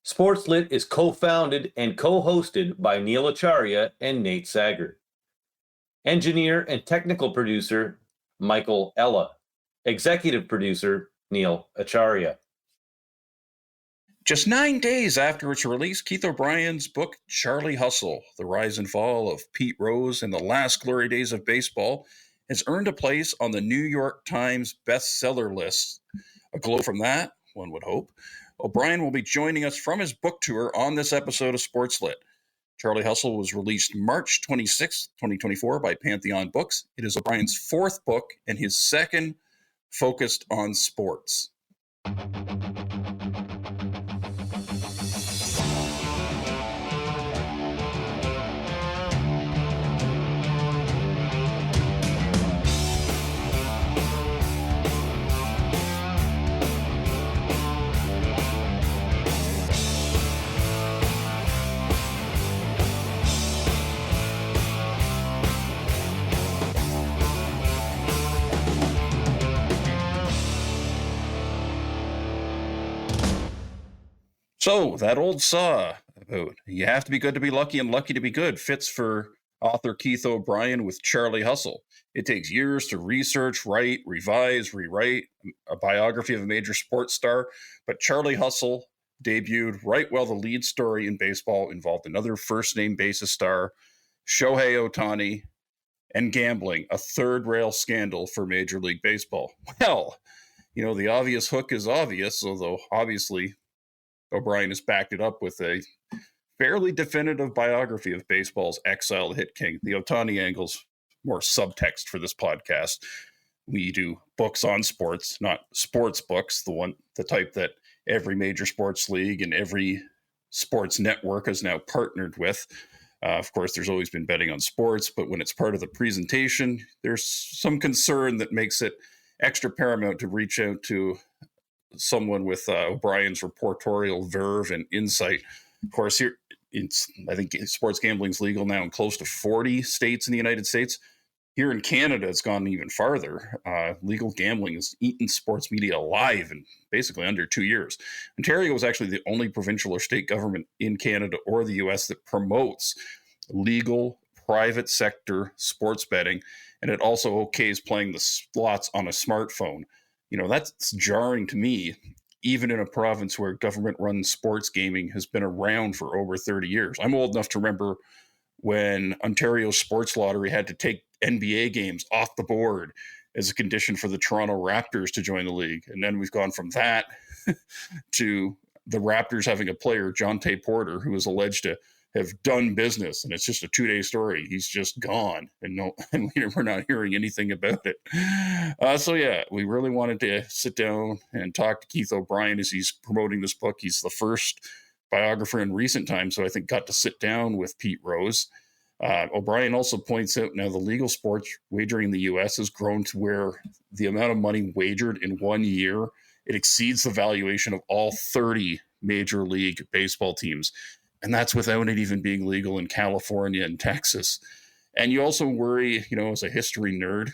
SportsLit is co-founded and co-hosted by Neil Acharya and Nate Sager. Engineer and technical producer, Michael Ella. Executive producer, Neil Acharya. Just 9 days after its release, Keith O'Brien's book, Charlie Hustle, The Rise and Fall of Pete Rose and the Last Glory Days of Baseball, has earned a place on the New York Times bestseller list. A glow from that, one would hope. O'Brien will be joining us from his book tour on this episode of SportsLit. Charlie Hustle was released March 26, 2024 by Pantheon Books. It is O'Brien's fourth book and his second focused on sports. So that old saw about you have to be good to be lucky and lucky to be good fits for author Keith O'Brien with Charlie Hustle. It takes years to research, write, revise, rewrite a biography of a major sports star, but Charlie Hustle debuted right while the lead story in baseball involved another first-name basis star, Shohei Ohtani, and gambling, a third-rail scandal for Major League Baseball. Well, the obvious hook is obvious, although obviously O'Brien has backed it up with a fairly definitive biography of baseball's exiled hit king. The Ohtani angle's more subtext for this podcast. We do books on sports, not sports books, the type that every major sports league and every sports network has now partnered with. Of course, there's always been betting on sports, but when it's part of the presentation, there's some concern that makes it extra paramount to reach out to someone with O'Brien's reportorial verve and insight. Of course, here I think sports gambling is legal now in close to 40 states in the United States. Here in Canada, it's gone even farther. Legal gambling has eaten sports media alive in basically under 2 years. Ontario was actually the only provincial or state government in Canada or the U.S. that promotes legal private sector sports betting, and it also okays playing the slots on a smartphone. That's jarring to me, even in a province where government-run sports gaming has been around for over 30 years. I'm old enough to remember when Ontario's sports lottery had to take NBA games off the board as a condition for the Toronto Raptors to join the league. And then we've gone from that to the Raptors having a player, Jonte Porter, who is alleged to have done business, and it's just a 2-day story. He's just gone, and we're not hearing anything about it. We really wanted to sit down and talk to Keith O'Brien as he's promoting this book. He's the first biographer in recent times, so I think got to sit down with Pete Rose. O'Brien also points out now the legal sports wagering in the U.S. has grown to where the amount of money wagered in 1 year, it exceeds the valuation of all 30 Major League Baseball teams. And that's without it even being legal in California and Texas. And you also worry, as a history nerd,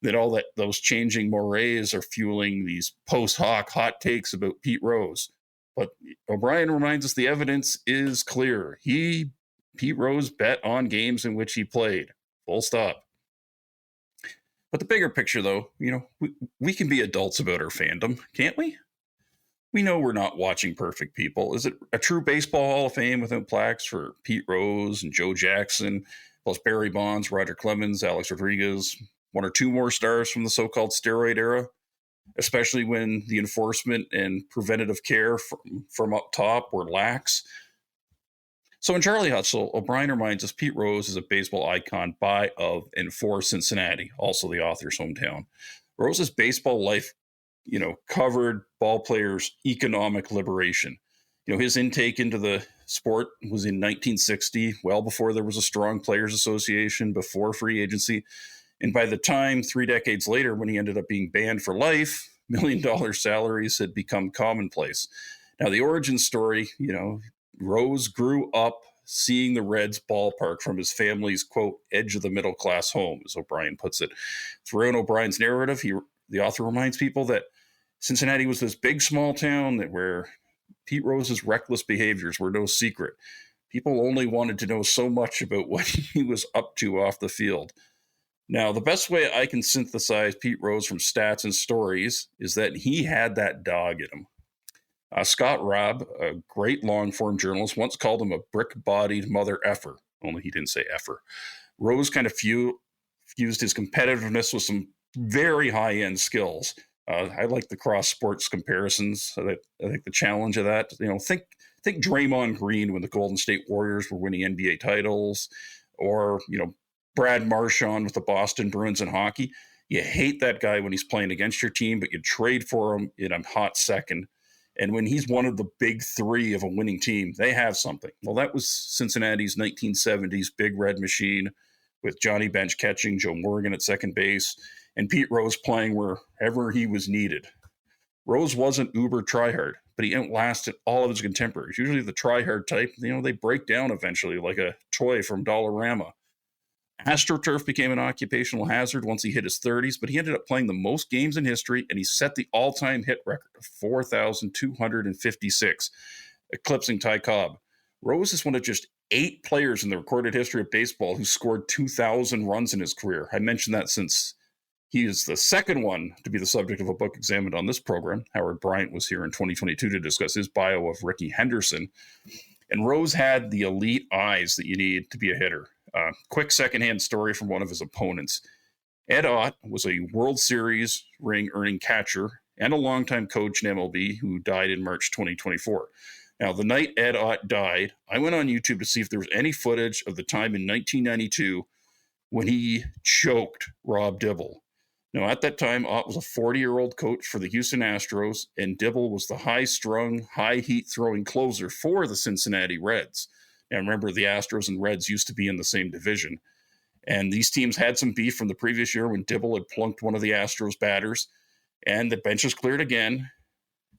that those changing mores are fueling these post hoc hot takes about Pete Rose. But O'Brien reminds us the evidence is clear. Pete Rose bet on games in which he played. Full stop. But the bigger picture, though, we can be adults about our fandom, can't we? We know we're not watching perfect people. Is it a true baseball Hall of Fame without plaques for Pete Rose and Joe Jackson, plus Barry Bonds, Roger Clemens, Alex Rodriguez, one or two more stars from the so-called steroid era, especially when the enforcement and preventative care from up top were lax? So in Charlie Hustle, O'Brien reminds us Pete Rose is a baseball icon by, of, and for Cincinnati, also the author's hometown. Rose's baseball life covered ball players' economic liberation. His intake into the sport was in 1960, well before there was a strong players association, before free agency. And by the time 3 decades later, when he ended up being banned for life, $1 million salaries had become commonplace. Now, the origin story, Rose grew up seeing the Reds ballpark from his family's, quote, edge of the middle class home, as O'Brien puts it. Throughout O'Brien's narrative, the author reminds people that Cincinnati was this big, small town where Pete Rose's reckless behaviors were no secret. People only wanted to know so much about what he was up to off the field. Now, the best way I can synthesize Pete Rose from stats and stories is that he had that dog in him. Scott Raab, a great long-form journalist, once called him a brick-bodied mother effer, only he didn't say effer. Rose kind of fused his competitiveness with some very high-end skills. I like the cross-sports comparisons. I think the challenge of that, think Draymond Green when the Golden State Warriors were winning NBA titles, or, Brad Marchand with the Boston Bruins in hockey. You hate that guy when he's playing against your team, but you trade for him in a hot second. And when he's one of the big three of a winning team, they have something. Well, that was Cincinnati's 1970s Big Red Machine with Johnny Bench catching, Joe Morgan at second base, and Pete Rose playing wherever he was needed. Rose wasn't uber tryhard, but he outlasted all of his contemporaries. Usually the tryhard type, they break down eventually like a toy from Dollarama. AstroTurf became an occupational hazard once he hit his 30s, but he ended up playing the most games in history, and he set the all-time hit record of 4,256, eclipsing Ty Cobb. Rose is one of just 8 players in the recorded history of baseball who scored 2,000 runs in his career. I mentioned that since he is the second one to be the subject of a book examined on this program. Howard Bryant was here in 2022 to discuss his bio of Ricky Henderson. And Rose had the elite eyes that you need to be a hitter. Quick secondhand story from one of his opponents. Ed Ott was a World Series ring-earning catcher and a longtime coach in MLB who died in March 2024. Now, the night Ed Ott died, I went on YouTube to see if there was any footage of the time in 1992 when he choked Rob Dibble. Now, at that time, Ott was a 40-year-old coach for the Houston Astros, and Dibble was the high-strung, high-heat-throwing closer for the Cincinnati Reds. Now, remember, the Astros and Reds used to be in the same division. And these teams had some beef from the previous year when Dibble had plunked one of the Astros batters, and the benches cleared again.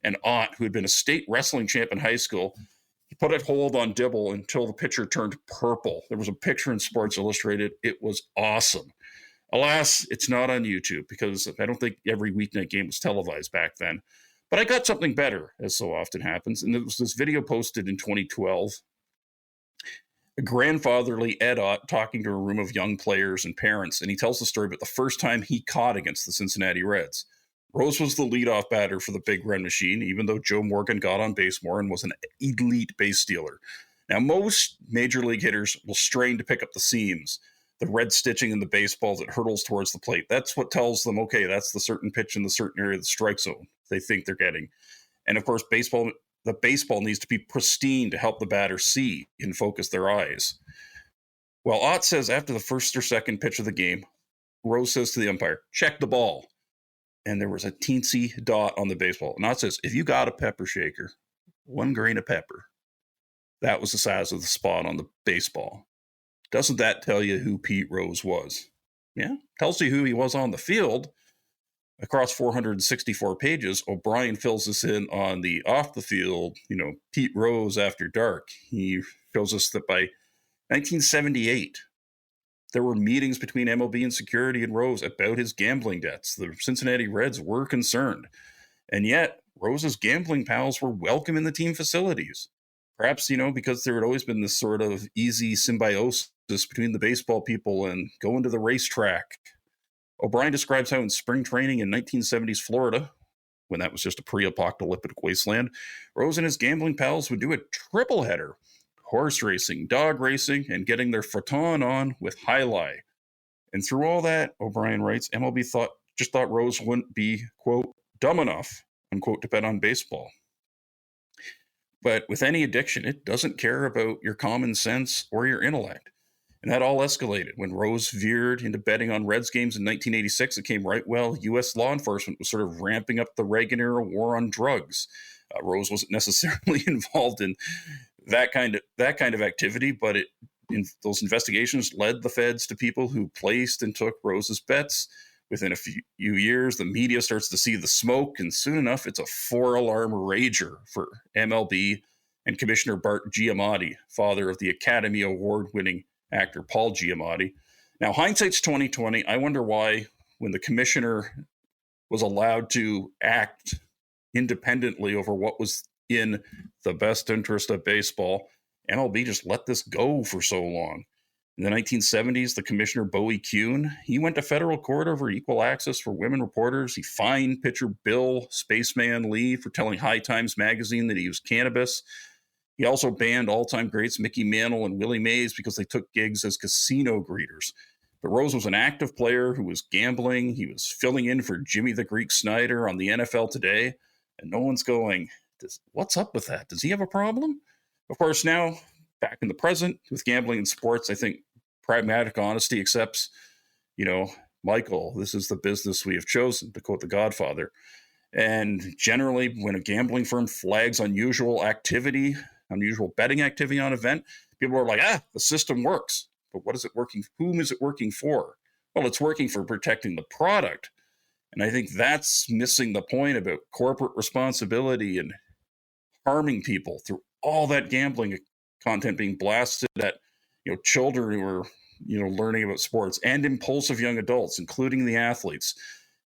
And Ott, who had been a state wrestling champ in high school, he put a hold on Dibble until the pitcher turned purple. There was a picture in Sports Illustrated. It was awesome. Alas, it's not on YouTube because I don't think every weeknight game was televised back then. But I got something better, as so often happens. And it was this video posted in 2012. A grandfatherly Ed Ott talking to a room of young players and parents, and he tells the story about the first time he caught against the Cincinnati Reds. Rose was the leadoff batter for the Big Red Machine, even though Joe Morgan got on base more and was an elite base stealer. Now, most major league hitters will strain to pick up the seams, the red stitching in the baseball that hurtles towards the plate. That's what tells them, okay, that's the certain pitch in the certain area of the strike zone they think they're getting. And of course, the baseball needs to be pristine to help the batter see and focus their eyes. Well, Ott says after the first or second pitch of the game, Rose says to the umpire, check the ball. And there was a teensy dot on the baseball. And Ott says, if you got a pepper shaker, 1 grain of pepper, that was the size of the spot on the baseball. Doesn't that tell you who Pete Rose was? Yeah, tells you who he was on the field. Across 464 pages, O'Brien fills us in on the off the field, Pete Rose after dark. He shows us that by 1978, there were meetings between MLB and security and Rose about his gambling debts. The Cincinnati Reds were concerned. And yet, Rose's gambling pals were welcome in the team facilities. Perhaps, because there had always been this sort of easy symbiosis between the baseball people and going to the racetrack. O'Brien describes how in spring training in 1970s Florida, when that was just a pre-apocalyptic wasteland, Rose and his gambling pals would do a triple header: horse racing, dog racing, and getting their futon on with highlight. And through all that, O'Brien writes, MLB thought Rose wouldn't be, quote, dumb enough, unquote, to bet on baseball. But with any addiction, it doesn't care about your common sense or your intellect. And that all escalated when Rose veered into betting on Reds games in 1986. It came right while U.S. law enforcement was sort of ramping up the Reagan-era war on drugs. Rose wasn't necessarily involved in that kind of activity, but those investigations led the feds to people who placed and took Rose's bets. Within a few years, the media starts to see the smoke, and soon enough, it's a 4-alarm rager for MLB and Commissioner Bart Giamatti, father of the Academy Award-winning actor Paul Giamatti. Now, hindsight's 2020. I wonder why, when the commissioner was allowed to act independently over what was in the best interest of baseball. MLB just let this go for so long. In the 1970s, the commissioner, Bowie Kuhn, he went to federal court over equal access for women reporters. He fined pitcher Bill Spaceman Lee for telling High Times magazine that he used cannabis. He also banned all-time greats Mickey Mantle and Willie Mays because they took gigs as casino greeters. But Rose was an active player who was gambling. He was filling in for Jimmy the Greek Snyder on the NFL Today. And no one's going, what's up with that? Does he have a problem? Of course, now, back in the present, with gambling and sports, I think pragmatic honesty accepts, Michael, this is the business we have chosen, to quote The Godfather. And generally, when a gambling firm flags unusual betting activity on an event, people are like, the system works. But what is it working? Whom is it working for? Well, it's working for protecting the product. And I think that's missing the point about corporate responsibility and harming people through all that gambling content being blasted at, children who are, learning about sports, and impulsive young adults, including the athletes.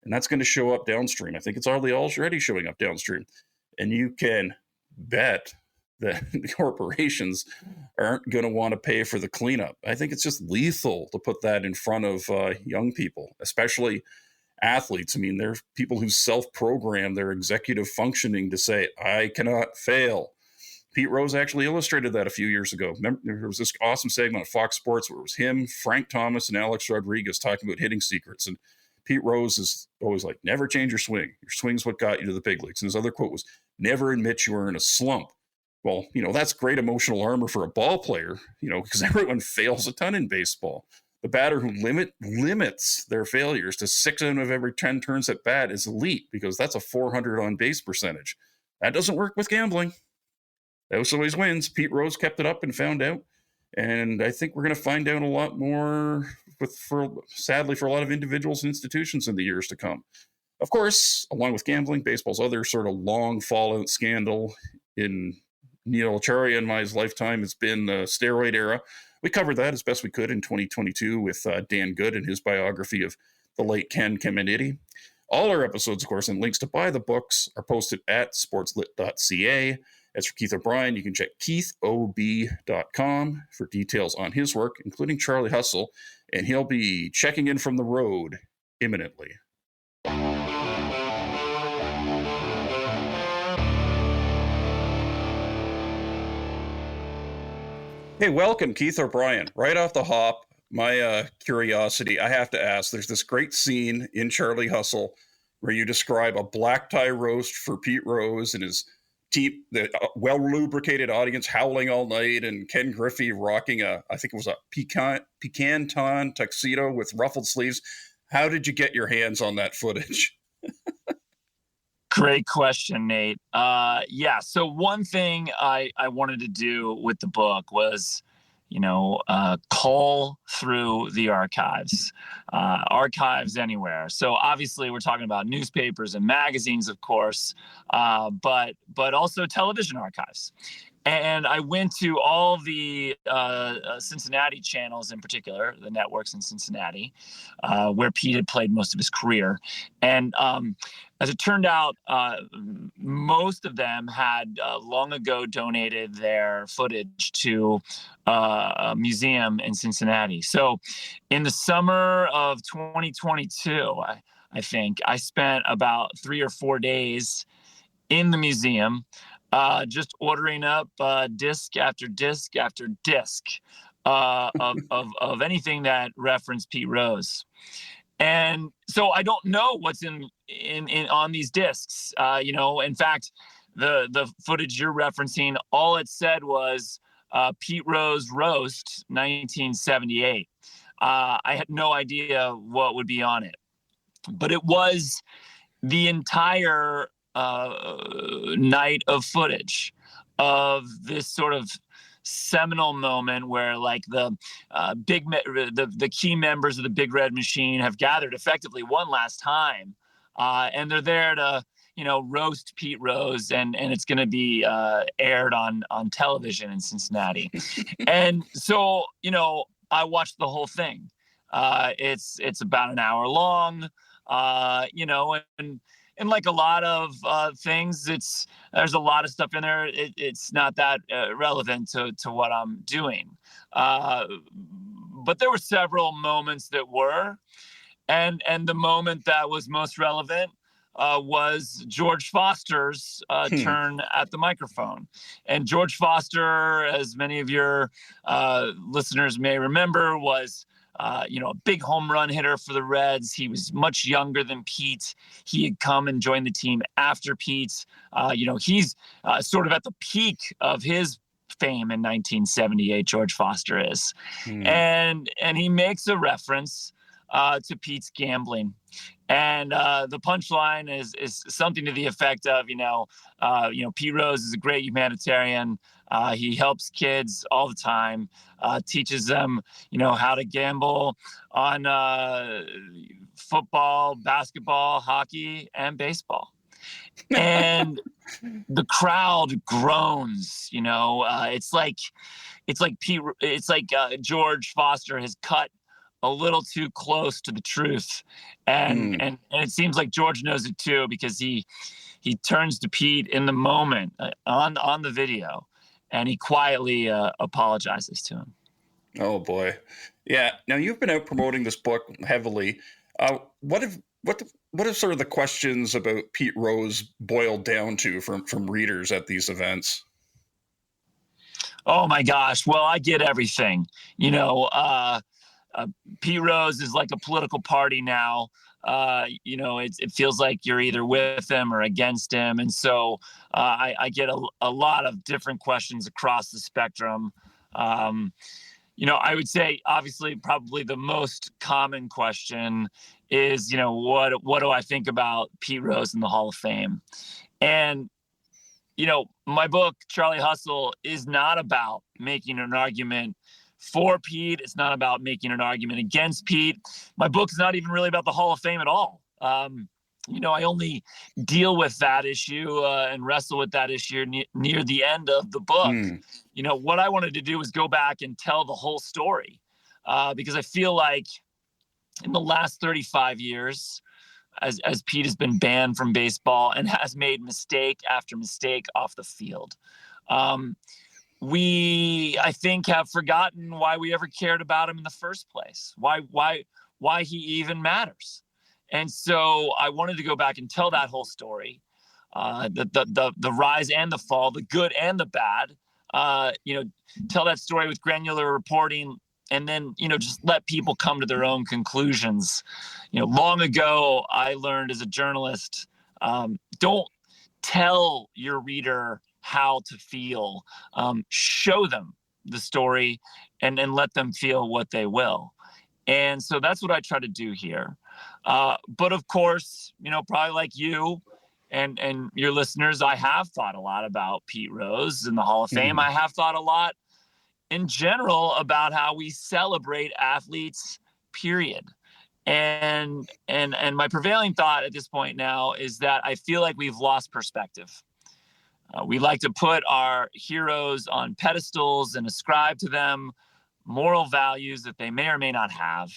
And that's going to show up downstream. I think it's already showing up downstream. And you can bet that the corporations aren't going to want to pay for the cleanup. I think it's just lethal to put that in front of young people, especially athletes. I mean, there are people who self-program their executive functioning to say, I cannot fail. Pete Rose actually illustrated that a few years ago. Remember, there was this awesome segment on Fox Sports where it was him, Frank Thomas, and Alex Rodriguez talking about hitting secrets. And Pete Rose is always like, never change your swing. Your swing's what got you to the big leagues. And his other quote was, never admit you were in a slump. Well, that's great emotional armor for a ball player, because everyone fails a ton in baseball. The batter who limits their failures to 6 out of every 10 turns at bat is elite, because that's a 400 on base percentage. That doesn't work with gambling. That always wins. Pete Rose kept it up and found out. And I think we're going to find out a lot more, sadly, for a lot of individuals and institutions in the years to come. Of course, along with gambling, baseball's other sort of long fallout scandal in Neil Acharya in my lifetime has been the steroid era. We covered that as best we could in 2022 with Dan Good and his biography of the late Ken Caminiti. All our episodes, of course, and links to buy the books are posted at sportslit.ca. As for Keith O'Brien, you can check keithob.com for details on his work, including Charlie Hustle, and he'll be checking in from the road imminently. Hey, welcome, Keith O'Brien. Right off the hop, my curiosity, I have to ask, there's this great scene in Charlie Hustle where you describe a black tie roast for Pete Rose and his team, the well-lubricated audience howling all night, and Ken Griffey rocking I think it was a pecan tuxedo with ruffled sleeves. How did you get your hands on that footage? Great question, Nate. So one thing I wanted to do with the book was, cull through the archives anywhere. So obviously we're talking about newspapers and magazines, of course, but also television archives. And I went to all the Cincinnati channels in particular, the networks in Cincinnati, where Pete had played most of his career. And as it turned out, most of them had long ago donated their footage to a museum in Cincinnati. So in the summer of 2022, I think, I spent about 3 or 4 days in the museum, just ordering up disc after disc after disc of anything that referenced Pete Rose. And so I don't know what's in on these discs. In fact, the footage you're referencing, all it said was Pete Rose roast 1978. I had no idea what would be on it, but it was the entire night of footage of this sort of seminal moment where, like, the key members of the Big Red Machine have gathered effectively one last time, and they're there to roast Pete Rose, and it's going to be aired on television in Cincinnati. And so I watched the whole thing. It's about an hour long, and like a lot of things, there's a lot of stuff in there. It's not that relevant to what I'm doing. But there were several moments that were, and the moment that was most relevant was George Foster's turn at the microphone. And George Foster, as many of your listeners may remember, was a big home run hitter for the Reds. He was much younger than Pete. He had come and joined the team after Pete. He's sort of at the peak of his fame in 1978. George Foster is, and he makes a reference to Pete's gambling. And the punchline is something to the effect of, Pete Rose is a great humanitarian. He helps kids all the time, teaches them, how to gamble on football, basketball, hockey, and baseball. And the crowd groans. It's like George Foster has cut a little too close to the truth, and it seems like George knows it too, because he turns to Pete in the moment on the video, and he quietly apologizes to him. Oh boy, yeah. Now you've been out promoting this book heavily. What have sort of the questions about Pete Rose boiled down to from readers at these events? Oh my gosh! Well, I get everything. Pete Rose is like a political party now. It feels like you're either with him or against him. And so I get a lot of different questions across the spectrum. I would say, obviously, probably the most common question is, what do I think about Pete Rose in the Hall of Fame? And, my book, Charlie Hustle, is not about making an argument for Pete. It's not about making an argument against Pete. My book's not even really about the Hall of Fame at all. I only deal with that issue and wrestle with that issue near the end of the book. What I wanted to do was go back and tell the whole story, because I feel like in the last 35 years, as Pete has been banned from baseball and has made mistake after mistake off the field, we, I think, have forgotten why we ever cared about him in the first place, why he even matters. And so I wanted to go back and tell that whole story, the rise and the fall, the good and the bad, tell that story with granular reporting, and then, just let people come to their own conclusions. Long ago, I learned as a journalist, don't tell your reader how to feel, show them the story and let them feel what they will. And so that's what I try to do here. But of course, probably like you and your listeners, I have thought a lot about Pete Rose in the Hall of Fame. I have thought a lot in general about how we celebrate athletes, period. And my prevailing thought at this point now is that I feel like we've lost perspective. We like to put our heroes on pedestals and ascribe to them moral values that they may or may not have.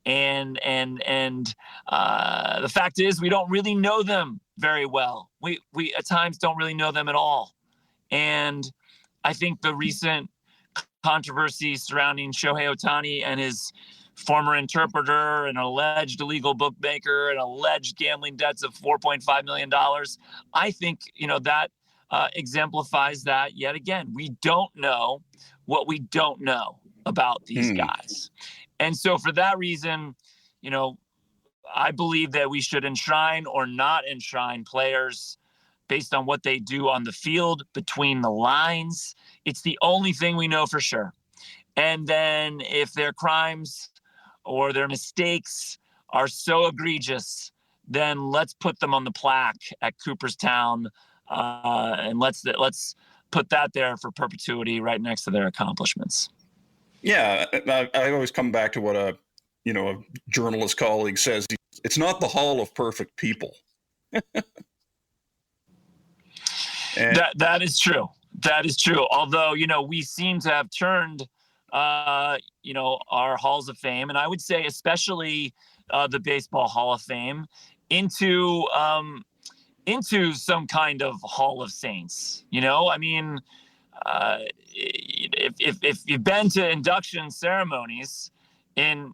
And the fact is, we don't really know them very well. We at times don't really know them at all. And I think the recent controversy surrounding Shohei Ohtani and his former interpreter, an alleged illegal bookmaker, and alleged gambling debts of $4.5 million, I think, that exemplifies that yet again. We don't know what we don't know about these guys. And so for that reason, I believe that we should enshrine or not enshrine players based on what they do on the field, between the lines. It's the only thing we know for sure. And then if their crimes or their mistakes are so egregious, then let's put them on the plaque at Cooperstown, and let's put that there for perpetuity right next to their accomplishments. Yeah, I always come back to what a journalist colleague says. It's not the hall of perfect people. That is true. That is true. Although, we seem to have turned, our halls of fame, and I would say especially the Baseball Hall of Fame, into into some kind of Hall of Saints. I mean, if you've been to induction ceremonies in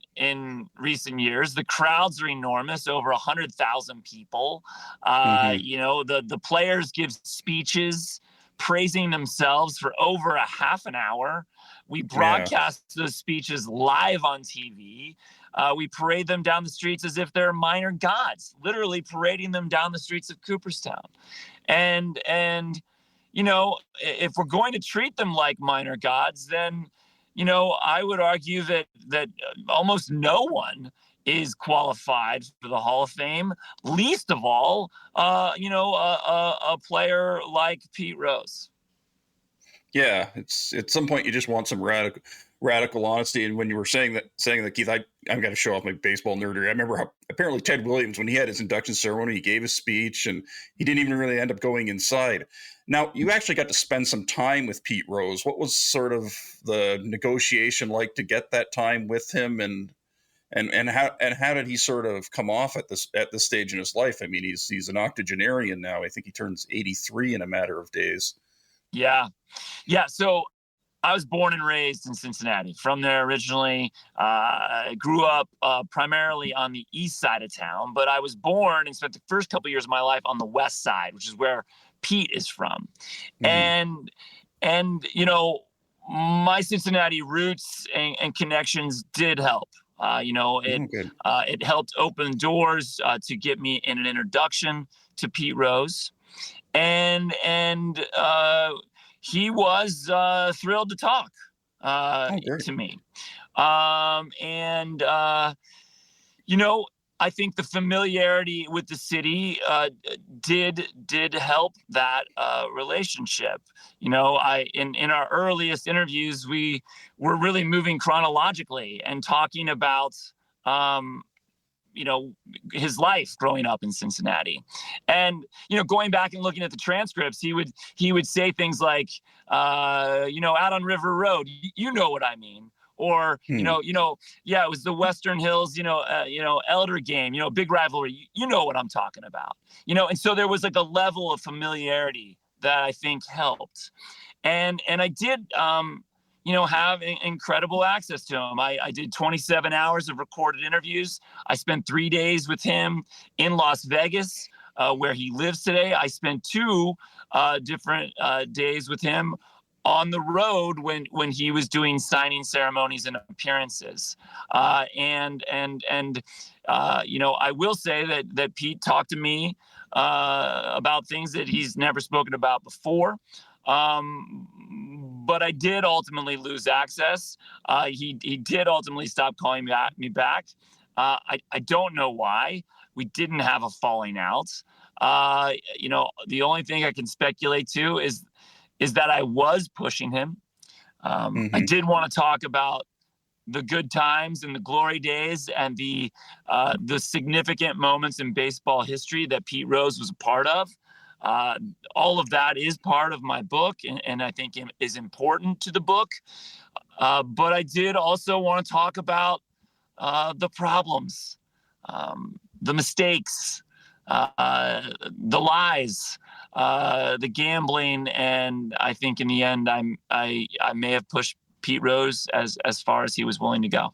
recent years, the crowds are enormous, over 100,000 people. Mm-hmm. The players give speeches praising themselves for over a half an hour. We Yeah. broadcast those speeches live on TV. We parade them down the streets as if they're minor gods, literally parading them down the streets of Cooperstown. And if we're going to treat them like minor gods, then I would argue that almost no one is qualified for the Hall of Fame, least of all, a player like Pete Rose. Yeah, it's at some point you just want some radical honesty. And when you were saying that, Keith, I'm going to show off my baseball nerdery. I remember how apparently Ted Williams, when he had his induction ceremony, he gave a speech and he didn't even really end up going inside. Now, you actually got to spend some time with Pete Rose. What was sort of the negotiation like to get that time with him, and how did he sort of come off at this stage in his life? I mean, he's an octogenarian now. I think he turns 83 in a matter of days. Yeah. So I was born and raised in Cincinnati. From there originally. I grew up primarily on the east side of town, but I was born and spent the first couple of years of my life on the west side, which is where Pete is from. Mm-hmm. And my Cincinnati roots and connections did help. It helped open doors to get me in an introduction to Pete Rose. And he was thrilled to talk to me. I think the familiarity with the city did help that relationship. In our earliest interviews, we were really moving chronologically and talking about his life growing up in Cincinnati. And going back and looking at the transcripts, he would say things like out on River Road, you know what I mean. Or it was the Western Hills Elder game, big rivalry, you know what I'm talking about. And so there was like a level of familiarity that I think helped. And I did have incredible access to him. I did 27 hours of recorded interviews. I spent 3 days with him in Las Vegas, where he lives today. I spent 2 different days with him on the road when he was doing signing ceremonies and appearances. I will say that Pete talked to me about things that he's never spoken about before. But I did ultimately lose access. He did ultimately stop calling me back. I don't know why. We didn't have a falling out. The only thing I can speculate to is that I was pushing him. I did want to talk about the good times and the glory days and the significant moments in baseball history that Pete Rose was a part of. All of that is part of my book, and I think is important to the book. But I did also want to talk about the problems, the mistakes, the lies, the gambling, and I think in the end, I may have pushed Pete Rose as far as he was willing to go.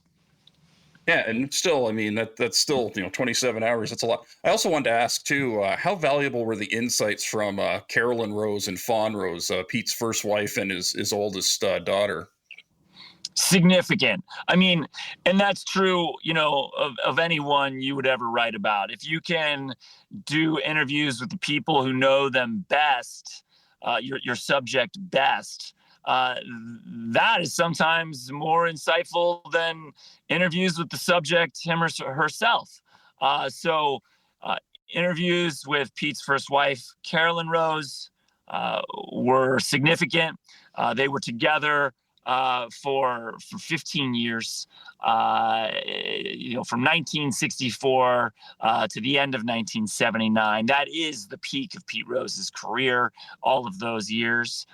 Yeah, and still, I mean, that's still 27 hours. That's a lot. I also wanted to ask too, how valuable were the insights from Carolyn Rose and Fawn Rose, Pete's first wife and his oldest daughter? Significant. I mean, and that's true, of anyone you would ever write about. If you can do interviews with the people who know them best, your subject best, that is sometimes more insightful than interviews with the subject, him or herself. So interviews with Pete's first wife, Carolyn Rose, were significant. They were together for 15 years, from 1964 to the end of 1979. That is the peak of Pete Rose's career, all of those years.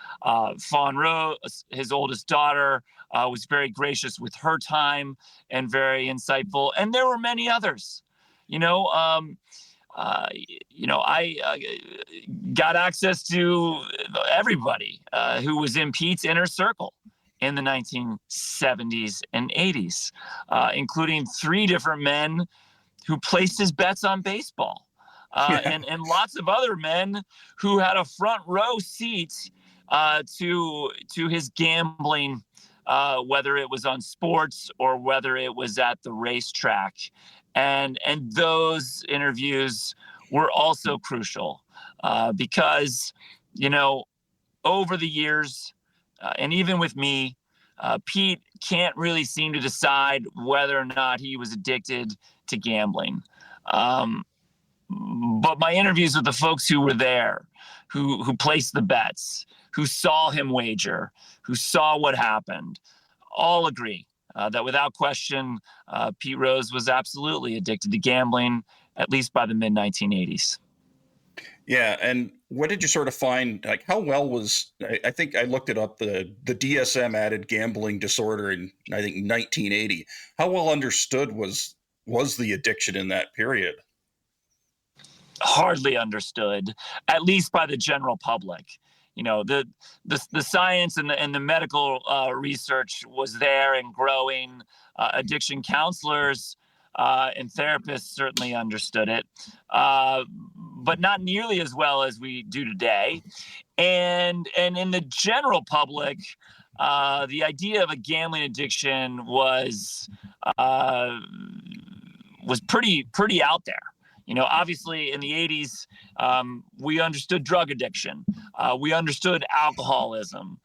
Fawn Rose, his oldest daughter, was very gracious with her time and very insightful. And there were many others. I got access to everybody who was in Pete's inner circle in the 1970s and 80s, including 3 different men who placed his bets on baseball, and lots of other men who had a front row seat to his gambling, whether it was on sports or whether it was at the racetrack. And those interviews were also crucial because, over the years, and even with me, Pete can't really seem to decide whether or not he was addicted to gambling. But my interviews with the folks who were there, who placed the bets, who saw him wager, who saw what happened, all agree that without question, Pete Rose was absolutely addicted to gambling, at least by the mid 1980s. Yeah, and what did you sort of find? Like, how well was? I think I looked it up. The DSM added gambling disorder in, I think, 1980. How well understood was the addiction in that period? Hardly understood, at least by the general public. The science and the medical research was there and growing. Addiction counselors and therapists certainly understood it, but not nearly as well as we do today. And in the general public, the idea of a gambling addiction was pretty out there. Obviously in the 80s, we understood drug addiction. We understood alcoholism.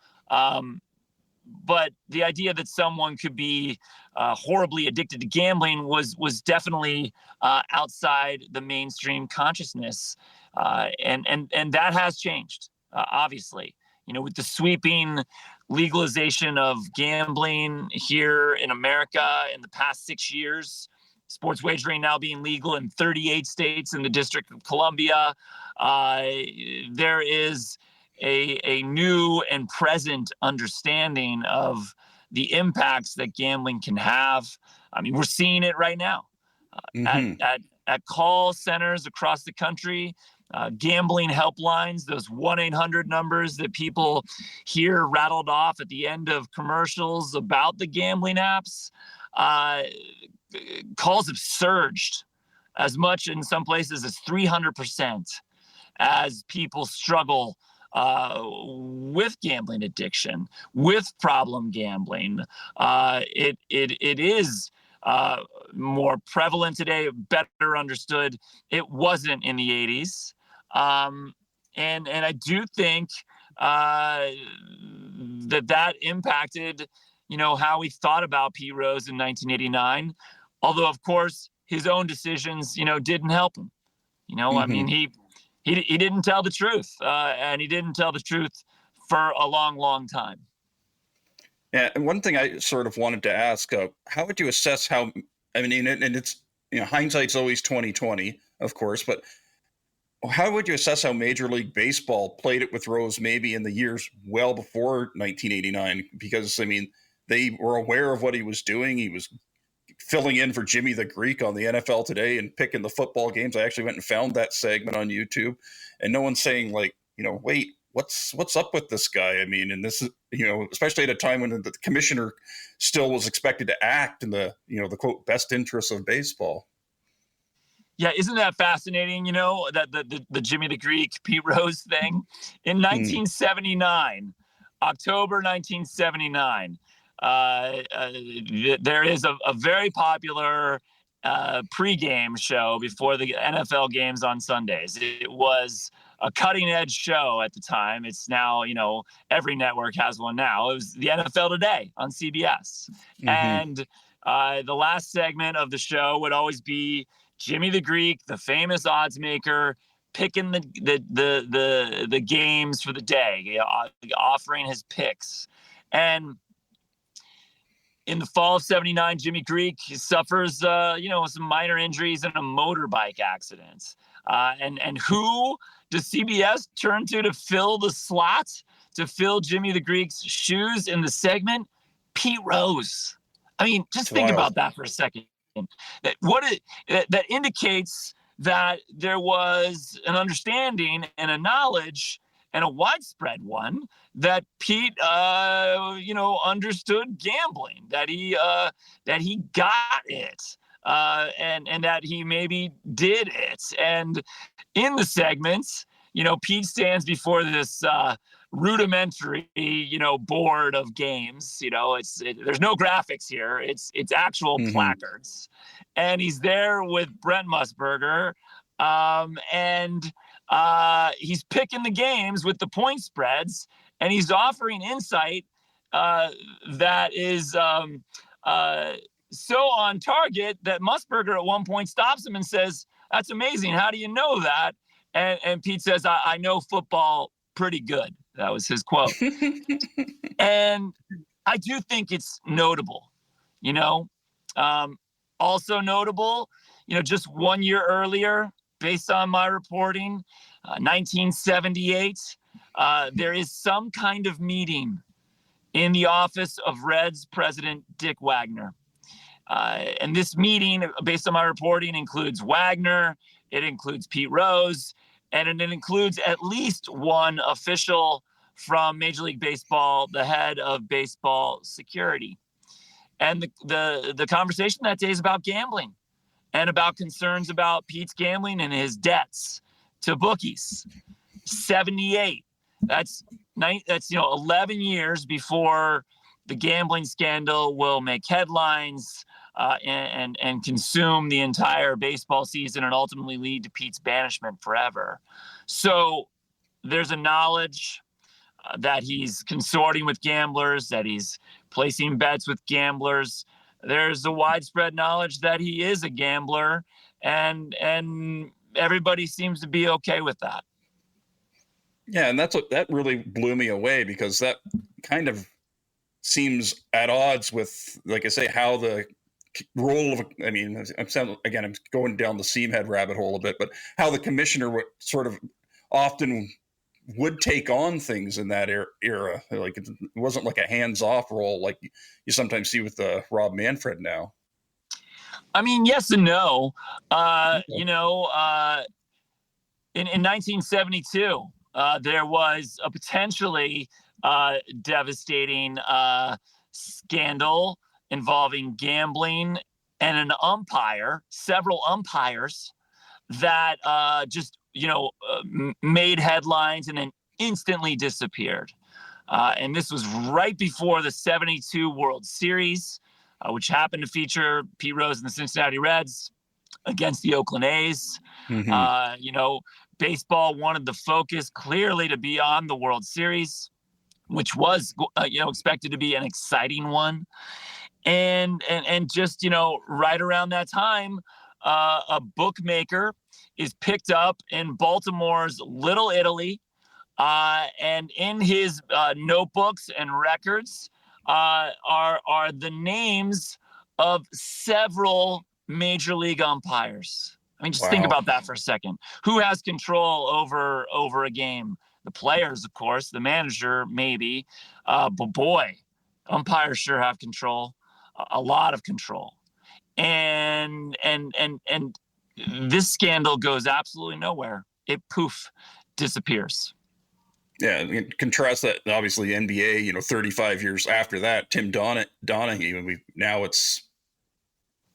But the idea that someone could be horribly addicted to gambling was definitely outside the mainstream consciousness. And that has changed, obviously. With the sweeping legalization of gambling here in America in the past 6 years, sports wagering now being legal in 38 states in the District of Columbia, there is a new and present understanding of the impacts that gambling can have. I mean, we're seeing it right now at call centers across the country, gambling helplines, those 1-800 numbers that people hear rattled off at the end of commercials about the gambling apps. Calls have surged as much in some places as 300% as people struggle with gambling addiction, with problem gambling. It is more prevalent today, better understood. It wasn't in the 80s. And I do think that impacted, how we thought about Pete Rose in 1989. Although, of course, his own decisions, didn't help him. I mean, he didn't tell the truth, and he didn't tell the truth for a long, long time. Yeah, and one thing I sort of wanted to ask: how would you assess how? I mean, and it's hindsight's always 20/20, of course, but how would you assess how Major League Baseball played it with Rose maybe in the years well before 1989? Because I mean, they were aware of what he was doing. He was filling in for Jimmy the Greek on the NFL Today and picking the football games. I actually went and found that segment on YouTube, and no one's saying like, wait, what's up with this guy? I mean, and this is, especially at a time when the commissioner still was expected to act in the, the quote, best interests of baseball. Yeah, isn't that fascinating? That the Jimmy the Greek, Pete Rose thing in 1979, October 1979. There is a very popular pregame show before the NFL games on Sundays. It was a cutting edge show at the time. It's now, every network has one now. It was the NFL Today on CBS. And the last segment of the show would always be Jimmy the Greek, the famous odds maker, picking the games for the day, offering his picks. And in the fall of 79, Jimmy Greek suffers, some minor injuries in a motorbike accident. And who does CBS turn to fill the slot, to fill Jimmy the Greek's shoes in the segment? Pete Rose. I mean, just think about that for a second. That indicates that there was an understanding and a knowledge, and a widespread one, that Pete, understood gambling, that he got it, and that he maybe did it. And in the segments, Pete stands before this rudimentary, board of games. There's no graphics here. It's actual placards, and he's there with Brent Musburger, and he's picking the games with the point spreads, and he's offering insight that is so on target that Musburger at one point stops him and says, "That's amazing. How do you know that?" And Pete says, I know football pretty good. That was his quote. And I do think it's notable, also notable, just 1 year earlier, based on my reporting, 1978, there is some kind of meeting in the office of Reds president Dick Wagner. And this meeting, based on my reporting, includes Wagner, it includes Pete Rose, and it includes at least one official from Major League Baseball, the head of baseball security. And the conversation that day is about gambling and about concerns about Pete's gambling and his debts to bookies. 78. That's 11 years before the gambling scandal will make headlines and consume the entire baseball season and ultimately lead to Pete's banishment forever. So there's a knowledge that he's consorting with gamblers, that he's placing bets with gamblers. There's a widespread knowledge that he is a gambler, and everybody seems to be okay with that. Yeah, and that really blew me away, because that kind of seems at odds with, like I say, how the role of, I'm going down the seam head rabbit hole a bit, but how the commissioner would sort of often would take on things in that era. Like it wasn't like a hands-off role like you sometimes see with Rob Manfred now. I mean, yes and no. In 1972, there was a potentially devastating scandal involving gambling and an umpire, several umpires that made headlines and then instantly disappeared. And this was right before the 72 World Series, which happened to feature Pete Rose and the Cincinnati Reds against the Oakland A's. Baseball wanted the focus clearly to be on the World Series, which was, expected to be an exciting one. And just, right around that time, a bookmaker is picked up in Baltimore's Little Italy. And in his notebooks and records are the names of several major league umpires. I mean, just think about that for a second. Who has control over a game? The players, of course, the manager, maybe. But boy, umpires sure have control, a lot of control. And this scandal goes absolutely nowhere. It disappears. Yeah, contrast that, obviously, NBA, 35 years after that, Tim Donaghy, now it's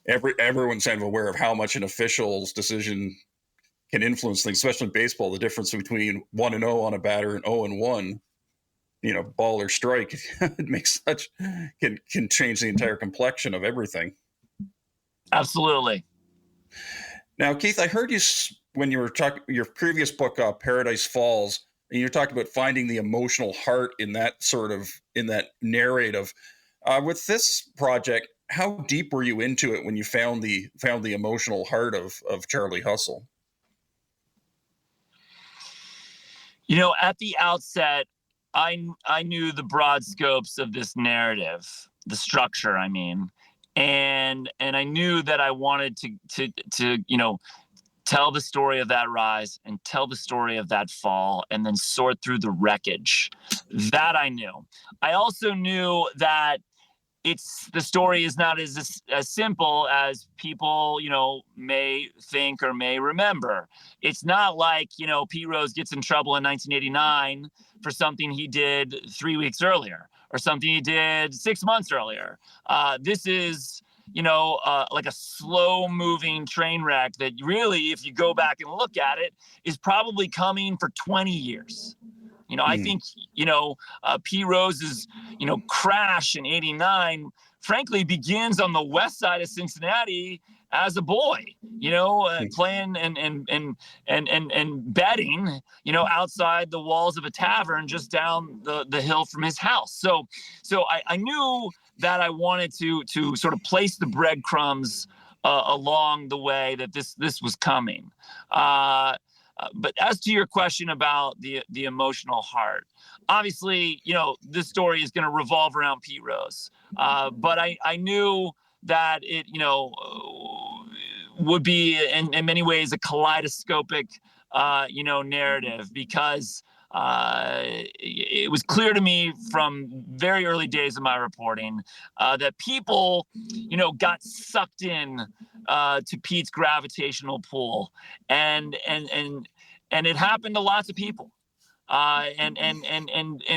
everyone's kind of aware of how much an official's decision can influence things, especially in baseball. The difference between 1-0 on a batter and 0-1, ball or strike, it makes can change the entire complexion of everything. Absolutely. Now, Keith, I heard you when you were talking your previous book, Paradise Falls, and you talked about finding the emotional heart in that narrative. With this project, how deep were you into it when you found the emotional heart of Charlie Hustle? At the outset, I knew the broad scopes of this narrative, the structure, and I knew that I wanted to tell the story of that rise and tell the story of that fall and then sort through the wreckage. That I knew. I also knew that the story is not as simple as people, may think or may remember. It's not like, Pete Rose gets in trouble in 1989 for something he did 3 weeks earlier or something he did 6 months earlier. This is, like a slow moving train wreck that really, if you go back and look at it, is probably coming for 20 years. I think, Pete Rose's, crash in 89, frankly, begins on the west side of Cincinnati as a boy, playing and betting, outside the walls of a tavern just down the hill from his house. So I knew that I wanted to sort of place the breadcrumbs along the way that this was coming. But as to your question about the emotional heart, obviously, this story is going to revolve around Pete Rose. But I knew that it, would be in many ways a kaleidoscopic, narrative, because it was clear to me from very early days of my reporting that people, got sucked in to Pete's gravitational pull, and it happened to lots of people. And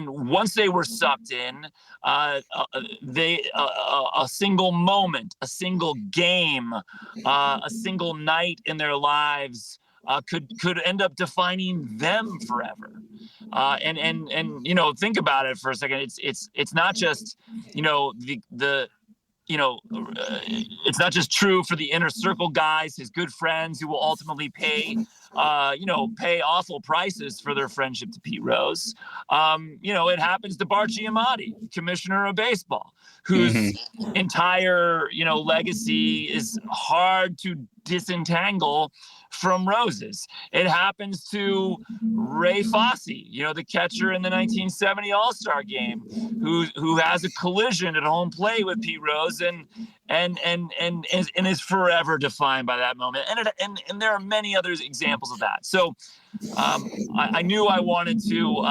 once they were sucked in, a single moment, a single game, a single night in their lives could end up defining them forever. And think about it for a second. It's not just it's not just true for the inner circle guys, his good friends who will ultimately pay awful prices for their friendship to Pete Rose. It happens to Bart Giamatti, commissioner of baseball, whose entire, legacy is hard to disentangle from Rose's. It happens to Ray Fosse, the catcher in the 1970 All-Star game, who has a collision at home plate with Pete Rose and is forever defined by that moment. And there are many other examples of that. So I knew I wanted to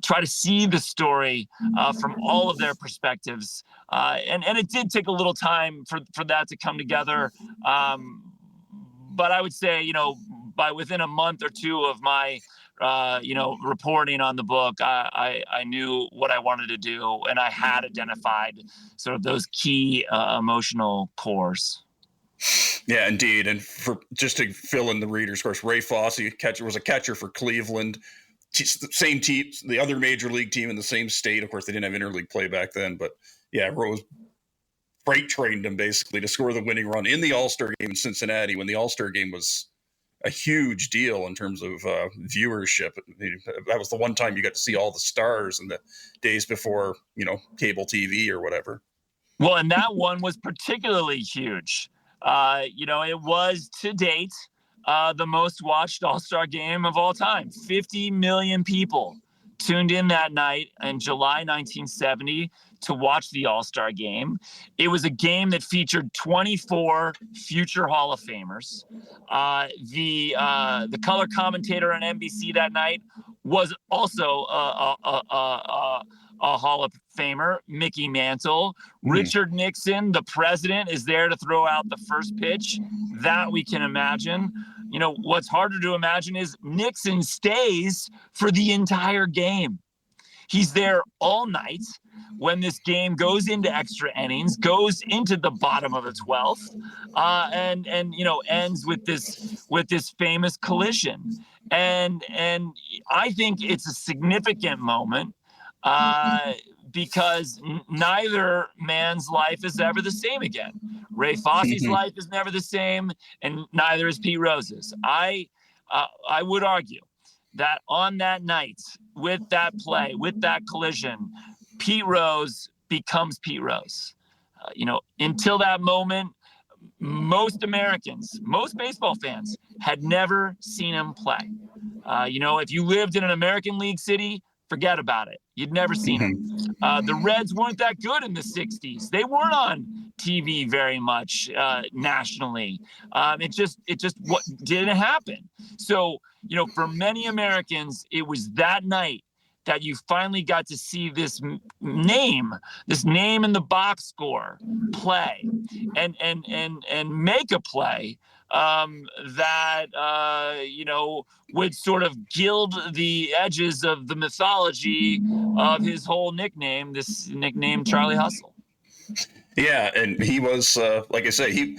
try to see the story from all of their perspectives. And it did take a little time for that to come together. But I would say, by within a month or two of my, reporting on the book, I knew what I wanted to do, and I had identified sort of those key emotional cores. Yeah, indeed. And for just to fill in the readers, of course, Ray Fosse was a catcher for Cleveland. Same team, the other major league team in the same state. Of course, they didn't have interleague play back then, but yeah, Rose freight trained him basically to score the winning run in the All-Star game in Cincinnati, when the All-Star game was a huge deal in terms of viewership. That was the one time you got to see all the stars in the days before, cable TV or whatever. Well, and that one was particularly huge. It was to date the most watched All-Star game of all time. 50 million people tuned in that night in July 1970 to watch the All-Star game. It was a game that featured 24 future Hall of Famers. The color commentator on NBC that night was also a Hall of Famer, Mickey Mantle. Richard Nixon, the president, is there to throw out the first pitch. That we can imagine. What's harder to imagine is Nixon stays for the entire game. He's there all night when this game goes into extra innings, goes into the bottom of the 12th, and ends with this famous collision. And I think it's a significant moment because neither man's life is ever the same again. Ray Fosse's life is never the same, and neither is Pete Rose's. I would argue that on that night, with that play, with that collision, Pete Rose becomes Pete Rose. Until that moment, most Americans, most baseball fans had never seen him play. If you lived in an American League city, forget about it. You'd never seen him. The Reds weren't that good in the 60s. They weren't on TV very much nationally. It just what didn't happen. So, for many Americans, it was that night that you finally got to see this name in the box score play and make a play that would sort of gild the edges of the mythology of his whole nickname, this nickname Charlie Hustle. Yeah, and he was, like I say,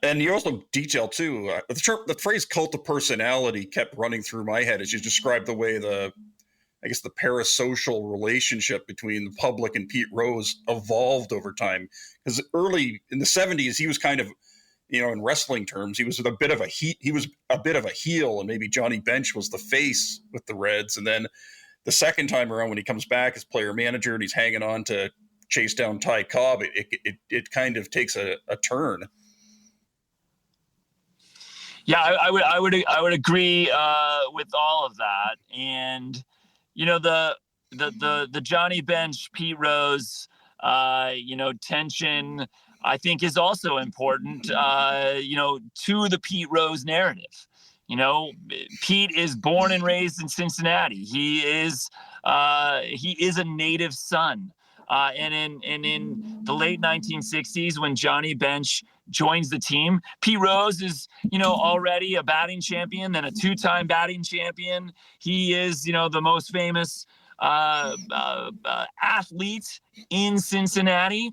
and you also detail too. The phrase "cult of personality" kept running through my head as you described the way the parasocial relationship between the public and Pete Rose evolved over time. Because early in the '70s, he was kind of, in wrestling terms, he was a bit of a heel, and maybe Johnny Bench was the face with the Reds. And then the second time around, when he comes back as player manager and he's hanging on to chase down Ty Cobb, it kind of takes a turn. Yeah, I would agree with all of that. And the Johnny Bench Pete Rose tension, I think, is also important to the Pete Rose narrative. Pete is born and raised in Cincinnati. He is a native son. And in the late 1960s, when Johnny Bench joins the team, Pete Rose is, already a batting champion, then a two-time batting champion. He is, the most famous athlete in Cincinnati.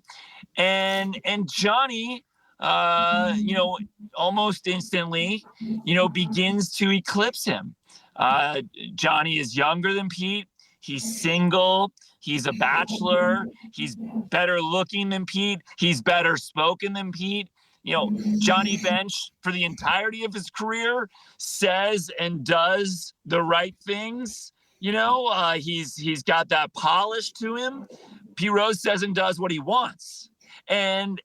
And Johnny, almost instantly, begins to eclipse him. Johnny is younger than Pete. He's single. He's a bachelor. He's better looking than Pete. He's better spoken than Pete. Johnny Bench, for the entirety of his career, says and does the right things. He's got that polish to him. Pete Rose says and does what he wants. And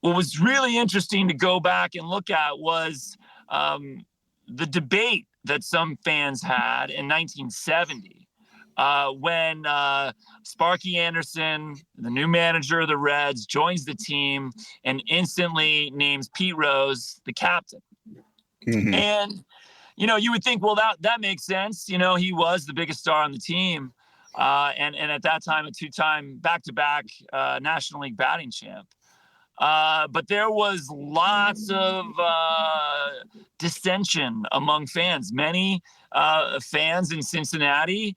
what was really interesting to go back and look at was the debate that some fans had in 1970 when Sparky Anderson, the new manager of the Reds, joins the team and instantly names Pete Rose the captain. Mm-hmm. And, you would think, well, that makes sense. He was the biggest star on the team. And at that time, a two-time back-to-back National League batting champ. But there was lots of dissension among fans. Many fans in Cincinnati,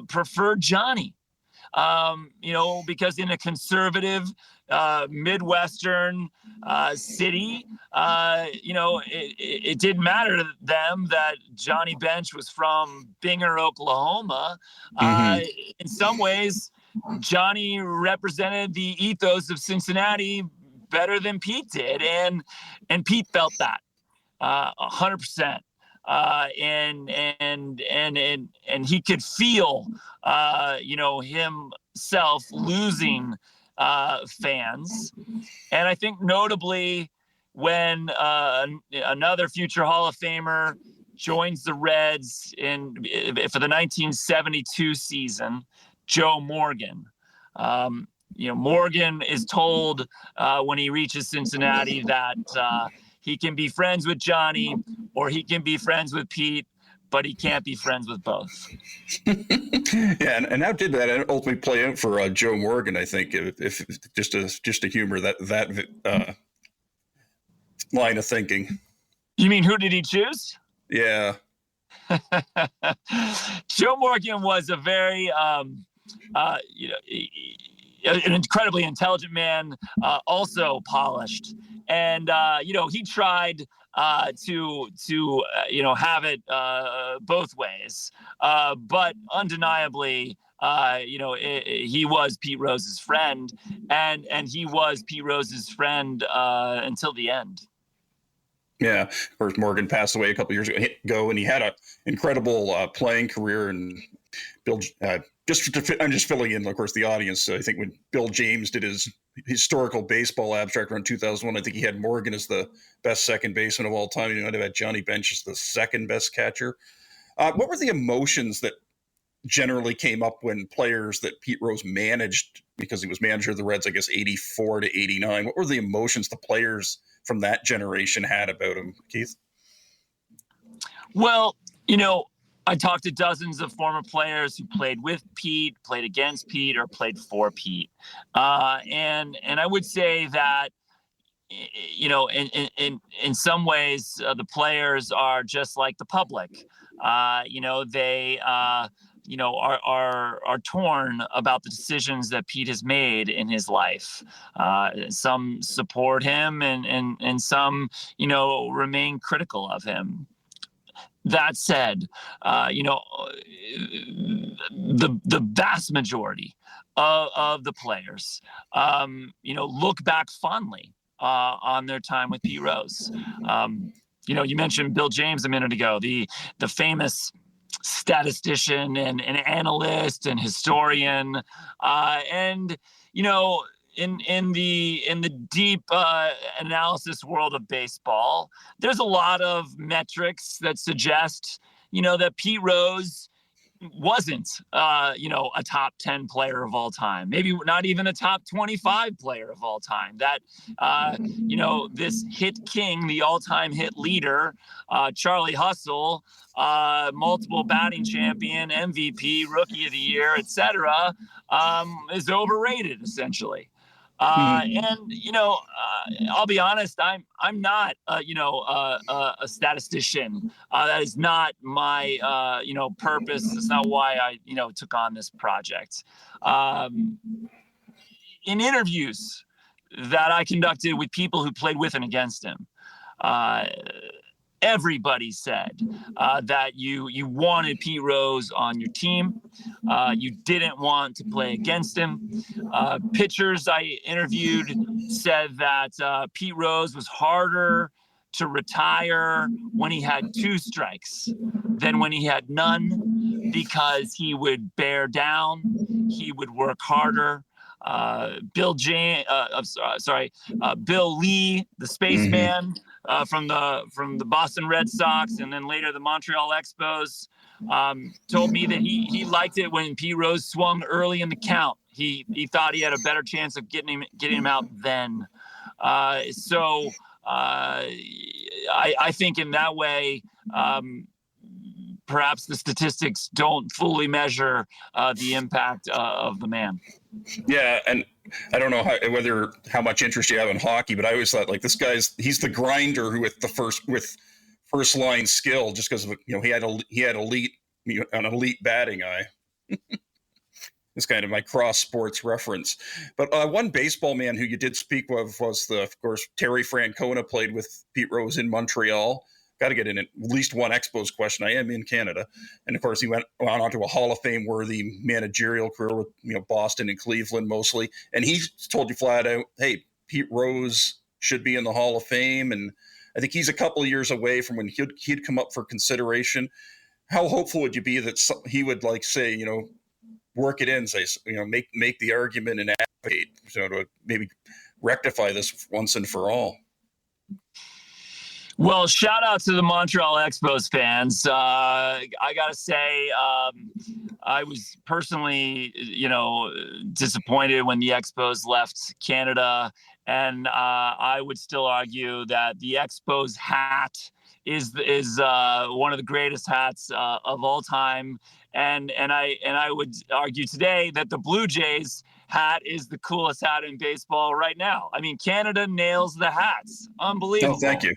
preferred Johnny, because in a conservative Midwestern city, it didn't matter to them that Johnny Bench was from Binger, Oklahoma. Mm-hmm. In some ways, Johnny represented the ethos of Cincinnati better than Pete did, and Pete felt that 100%. And he could feel himself losing fans. And I think notably when another future Hall of Famer joins the Reds for the 1972 season, Joe Morgan. Morgan is told when he reaches Cincinnati that he can be friends with Johnny or he can be friends with Pete, but he can't be friends with both. Yeah, and how did that ultimately play out for Joe Morgan? I think, if just to humor that line of thinking. You mean who did he choose? Yeah. Joe Morgan was a very an incredibly intelligent man, also polished, and he tried to have it both ways, but undeniably, he was Pete Rose's friend, and he was Pete Rose's friend until the end. Yeah, of course, Morgan passed away a couple years ago, and he had an incredible playing career. And Bill, I'm just filling in, of course, the audience. I think when Bill James did his historical baseball abstract around 2001, I think he had Morgan as the best second baseman of all time. He might have had Johnny Bench as the second best catcher. What were the emotions that generally came up when players that Pete Rose managed, because he was manager of the Reds, I guess, 84 to 89? What were the emotions the players from that generation had about him, Keith? Well, I talked to dozens of former players who played with Pete, played against Pete, or played for Pete, and I would say that, you know, in some ways, the players are just like the public. You know, they you know, are torn about the decisions that Pete has made in his life. Some support him, and some, you know, remain critical of him. That said, you know, the vast majority of the players, you know, look back fondly on their time with Pete Rose. You know, you mentioned Bill James a minute ago, the famous statistician and analyst and historian, and you know, in the deep analysis world of baseball, there's a lot of metrics that suggest, you know, that Pete Rose wasn't, you know, a top 10 player of all time, maybe not even a top 25 player of all time. That, you know, this hit king, the all-time hit leader, Charlie Hustle, multiple batting champion, MVP, rookie of the year, etc., is overrated essentially. And you know, I'll be honest, I'm not, you know, a statistician. That is not my, you know, purpose. It's not why I, you know, took on this project. In interviews that I conducted with people who played with and against him, uh, everybody said that you wanted Pete Rose on your team. You didn't want to play against him. Pitchers I interviewed said that Pete Rose was harder to retire when he had 2 strikes than when he had none, because he would bear down, he would work harder. Bill Lee, the spaceman, from the Boston Red Sox, and then later the Montreal Expos, told me that he liked it when Pete Rose swung early in the count. He thought he had a better chance of getting him out then. So I think in that way, perhaps the statistics don't fully measure the impact of the man. Yeah, and I don't know how much interest you have in hockey, but I always thought, like, he's the grinder who with first line skill, just because, you know, he had an elite batting eye. It's kind of my cross sports reference. But one baseball man who you did speak of was, of course, Terry Francona. Played with Pete Rose in Montreal. Got to get in at least one Expos question. I am in Canada. And of course, he went on to a Hall of Fame worthy managerial career with, you know, Boston and Cleveland mostly. And he told you flat out, hey, Pete Rose should be in the Hall of Fame. And I think he's a couple of years away from when he'd come up for consideration. How hopeful would you be that he would, like, say, you know, work it in, say, you know, make the argument and advocate, you know, to maybe rectify this once and for all? Well, shout out to the Montreal Expos fans. I gotta say, I was personally, you know, disappointed when the Expos left Canada, and I would still argue that the Expos hat is one of the greatest hats of all time, and I would argue today that the Blue Jays hat is the coolest hat in baseball right now. I mean, Canada nails the hats. Unbelievable. Oh, thank you.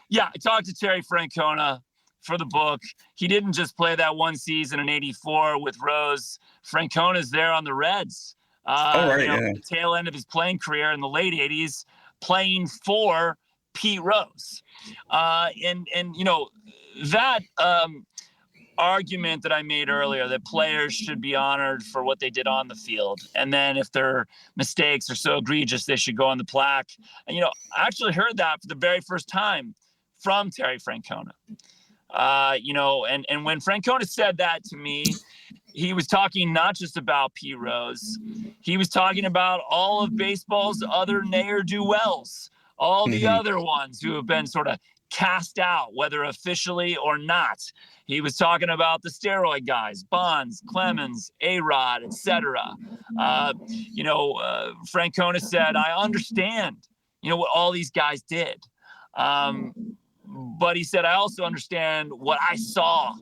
Yeah, I talked to Terry Francona for the book. He didn't just play that one season in '84 with Rose. Francona's there on the Reds. You know, at the tail end of his playing career in the late '80s, playing for Pete Rose. And you know, that argument that I made earlier, that players should be honored for what they did on the field, and then if their mistakes are so egregious, they should go on the plaque. And, you know, I actually heard that for the very first time from Terry Francona. You know, and when Francona said that to me, he was talking not just about Pete Rose. He was talking about all of baseball's other ne'er-do-wells, all the other ones who have been sort of cast out, whether officially or not. He was talking about the steroid guys, Bonds, Clemens, A-Rod, etc. You know, Francona said, I understand, you know, what all these guys did. but he said, I also understand what I saw,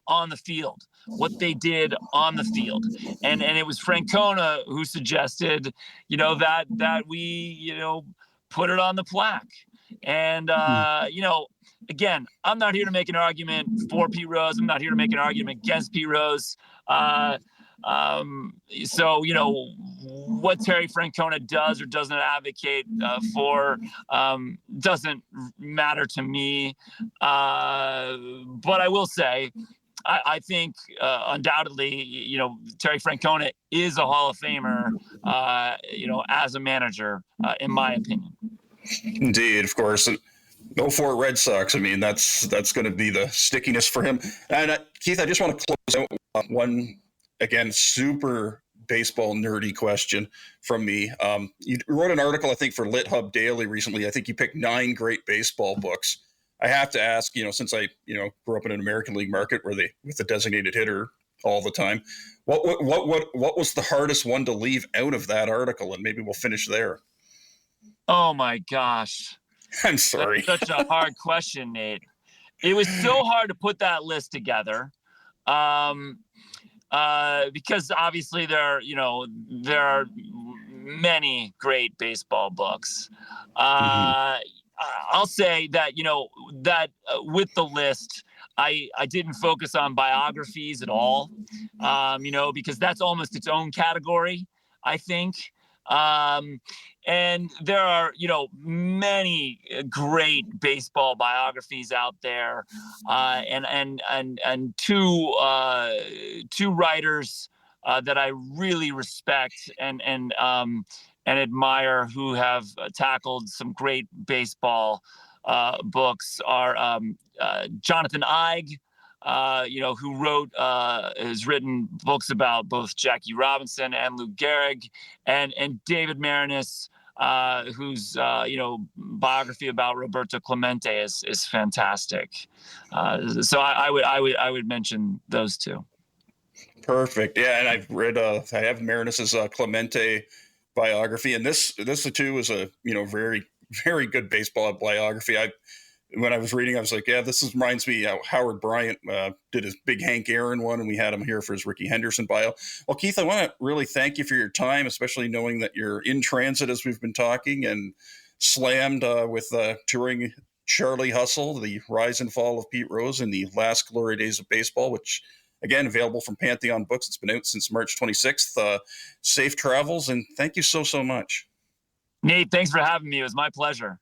on the field, what they did on the field. And it was Francona who suggested, that we, put it on the plaque. And, again, I'm not here to make an argument for Pete Rose. I'm not here to make an argument against Pete Rose. So, what Terry Francona does or doesn't advocate for doesn't matter to me. But I will say, I think undoubtedly, Terry Francona is a Hall of Famer, as a manager, in my opinion. Indeed, of course. No 04 Red Sox. I mean, that's going to be the stickiness for him. And Keith, I just want to close out one, again, super baseball nerdy question from me. You wrote an article, I think, for Lit Hub Daily recently. I think you picked 9 great baseball books. I have to ask, since I, grew up in an American League market where with the designated hitter all the time, what was the hardest one to leave out of that article? And maybe we'll finish there. Oh my gosh. I'm sorry. That's such a hard question, Nate. It was so hard to put that list together. Because obviously there are many great baseball books. I'll say that, with the list, I didn't focus on biographies at all, because that's almost its own category, I think. And there are, many great baseball biographies out there, and two writers that I really respect and admire, who have tackled some great baseball books, are Jonathan Eig, who has written books about both Jackie Robinson and Lou Gehrig, and David Marinus, whose biography about Roberto Clemente is fantastic. So I would mention those two. Perfect. Yeah, and I've read. I have Marinus's Clemente biography, and this too is a very, very good baseball biography. When I was reading, I was like, yeah, this reminds me how Howard Bryant did his big Hank Aaron one, and we had him here for his Ricky Henderson bio. Well, Keith, I want to really thank you for your time, especially knowing that you're in transit as we've been talking, and slammed with touring Charlie Hustle, The Rise and Fall of Pete Rose, and The Last Glory Days of Baseball, which, again, available from Pantheon Books. It's been out since March 26th. Safe travels, and thank you so much. Nate, thanks for having me. It was my pleasure.